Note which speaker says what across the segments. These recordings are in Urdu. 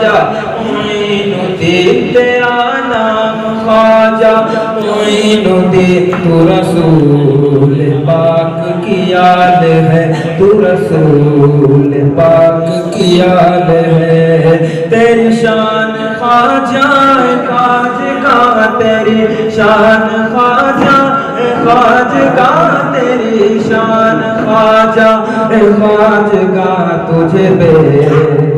Speaker 1: خواجہ معین الدین تیرا نام خواجہ معین الدین تو رسول پاک کی یاد ہے تو رسول پاک کی یاد ہے تیری شان خواجہ خواجہ تیری شان خواجہ خواجہ تیری شان خواجہ خواجہ تجھے بے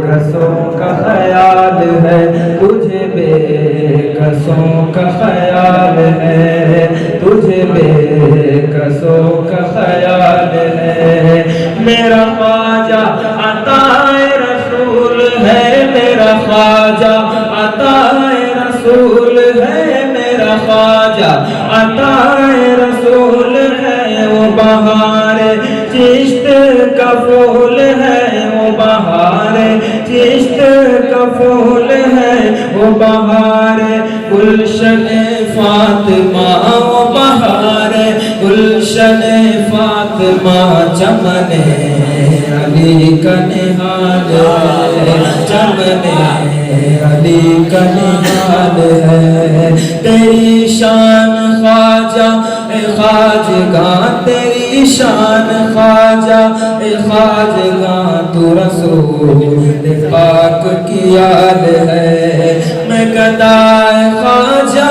Speaker 1: کسوں کا خیال ہے تجھے بے کسوں کا خیال ہے تجھے بے کسوں کا خیال ہے میرا خواجہ عطائے رسول ہے میرا خواجہ عطائے رسول ہے میرا خواجہ عطائے رسول ہے وہ بہار چشت کا پھول ہے وہ بہار چشت کا پھول ہے وہ بہار گلشن فاطمہ وہ بہار گلشن فاطمہ چمن علی کا نہال ہے چمن علی کا نہال ہے تیری شان خواجہ خواجہ تیری شان خواجہ خواجہ تو رسول پاک کی یاد ہے میں گدائے خواجہ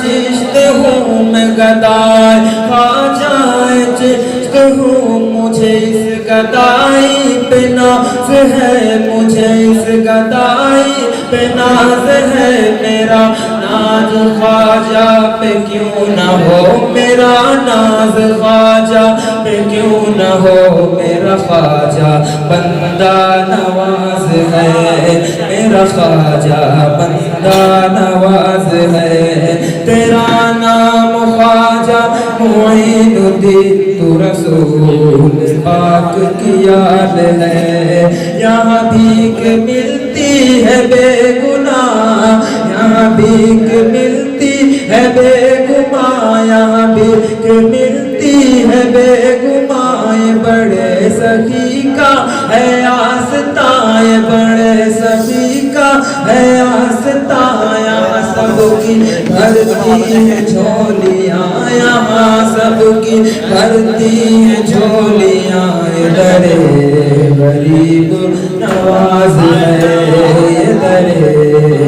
Speaker 1: چشت ہوں میں گدائے خواجہ چشت ہوں مجھے اس گدائی پہ ناز ہے مجھے اس گدائی پہ ناز ہے میرا ناز خواجہ پہ کیوں نہ ہو میرا ناز خواجہ پہ کیوں نہ ہو میرا خواجہ بندہ نواز ہے میرا خواجہ بندہ نواز ہے تیرا نام خواجہ معین الدین تو رسول پاک کی یاد ہے یہاں بھیک ملتی ہے بے گناہ یہاں بھیک ملتی ہے بے گناہ یہاں بھیک ملتی ہے بے گناہ بڑے سخی کا ہے آستائے بڑے سخی کا ہے آستائے یہاں سب کی بھرتی ہے جھولیاں یہاں سب کی بھرتی ہے جھولیاں درے غریب نواز ہے درے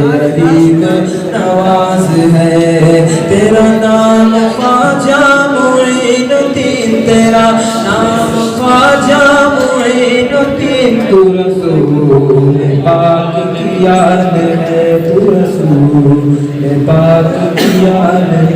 Speaker 1: غریب نواز ہے تیرا نام خواجہ معین الدین تیرا نام خواجہ معین الدین تو رسول پاک کی یاد ہے تو رسول پاک کی یاد ہے